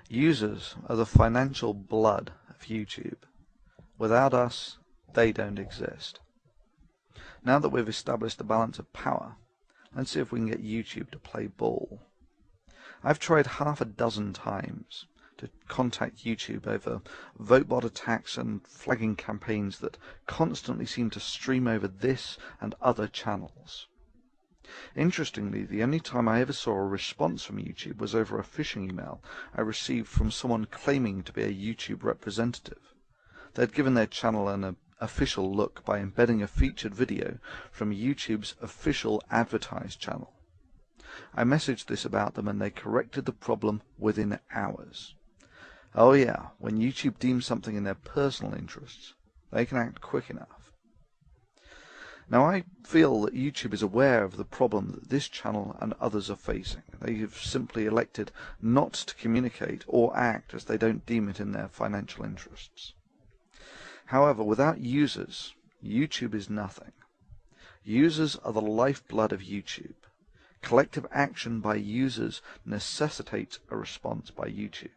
Users are the financial blood of YouTube. Without us, they don't exist. Now that we've established the balance of power, let's see if we can get YouTube to play ball. I've tried half a dozen times to contact YouTube over vote-bot attacks and flagging campaigns that constantly seem to stream over this and other channels. Interestingly, the only time I ever saw a response from YouTube was over a phishing email I received from someone claiming to be a YouTube representative. They'd given their channel an official look by embedding a featured video from YouTube's official advertised channel. I messaged this about them and they corrected the problem within hours. Oh yeah, when YouTube deems something in their personal interests, they can act quick enough. Now I feel that YouTube is aware of the problem that this channel and others are facing. They have simply elected not to communicate or act as they don't deem it in their financial interests. However, without users, YouTube is nothing. Users are the lifeblood of YouTube. Collective action by users necessitates a response by YouTube.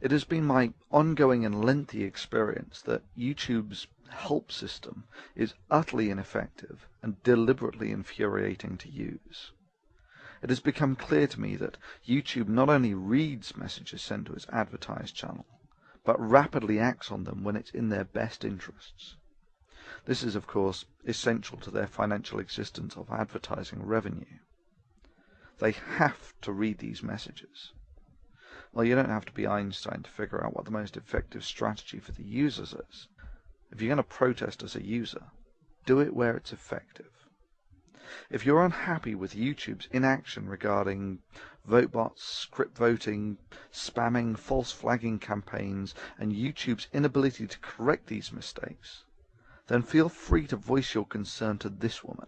It has been my ongoing and lengthy experience that YouTube's help system is utterly ineffective and deliberately infuriating to use. It has become clear to me that YouTube not only reads messages sent to its advertised channel, but rapidly acts on them when it's in their best interests. This is, of course, essential to their financial existence of advertising revenue. They have to read these messages. Well, you don't have to be Einstein to figure out what the most effective strategy for the users is. If you're going to protest as a user, do it where it's effective. If you're unhappy with YouTube's inaction regarding vote bots, script voting, spamming, false flagging campaigns, and YouTube's inability to correct these mistakes, then feel free to voice your concern to this woman.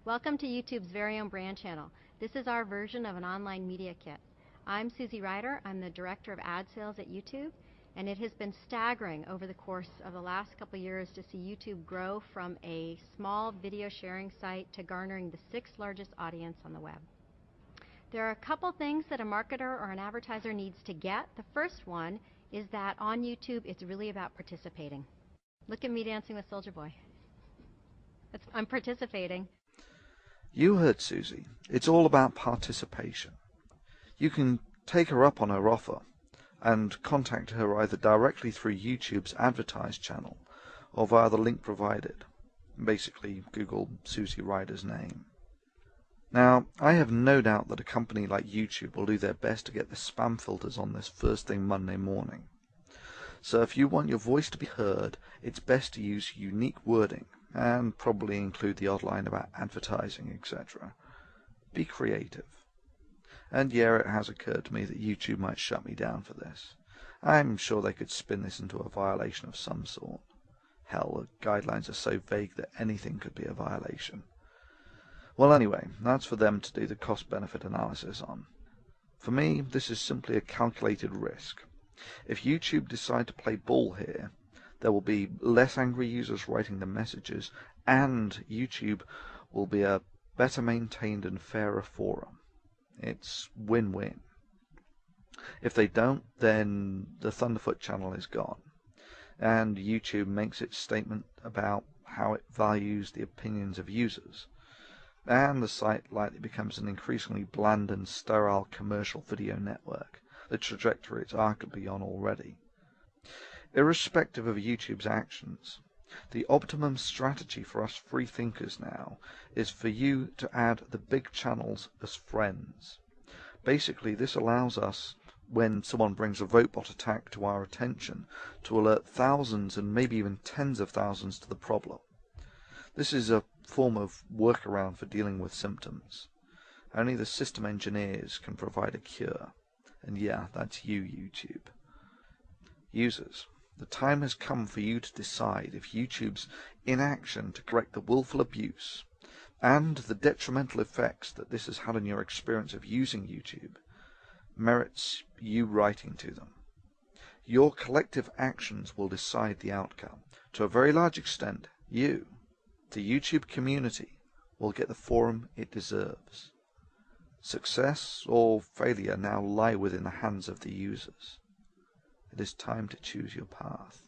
Welcome to YouTube's very own brand channel. This is our version of an online media kit. I'm Susie Ryder. I'm the Director of Ad Sales at YouTube, and it has been staggering over the course of the last couple of years to see YouTube grow from a small video sharing site to garnering the 6th largest audience on the web. There are a couple things that a marketer or an advertiser needs to get. The first one is that on YouTube it's really about participating. Look at me dancing with Soulja Boy. I'm participating. You heard Susie. It's all about participation. You can take her up on her offer and contact her either directly through YouTube's advertised channel or via the link provided. Basically, Google Susie Ryder's name. Now, I have no doubt that a company like YouTube will do their best to get the spam filters on this first thing Monday morning. So if you want your voice to be heard, it's best to use unique wording and probably include the odd line about advertising, etc. Be creative. And yeah, it has occurred to me that YouTube might shut me down for this. I'm sure they could spin this into a violation of some sort. Hell, the guidelines are so vague that anything could be a violation. Well, anyway, that's for them to do the cost-benefit analysis on. For me, this is simply a calculated risk. If YouTube decide to play ball here, there will be less angry users writing the messages, and YouTube will be a better maintained and fairer forum. It's win-win. If they don't, then the Thunderf00t channel is gone, and YouTube makes its statement about how it values the opinions of users, and the site likely becomes an increasingly bland and sterile commercial video network, the trajectory it's arguably on already. Irrespective of YouTube's actions, the optimum strategy for us free thinkers now is for you to add the big channels as friends. Basically, this allows us, when someone brings a vote-bot attack to our attention, to alert thousands and maybe even tens of thousands to the problem. This is a form of workaround for dealing with symptoms. Only the system engineers can provide a cure. And yeah, that's you, YouTube. Users, the time has come for you to decide if YouTube's inaction to correct the willful abuse and the detrimental effects that this has had on your experience of using YouTube merits you writing to them. Your collective actions will decide the outcome. To a very large extent, you, the YouTube community, will get the forum it deserves. Success or failure now lie within the hands of the users. It is time to choose your path.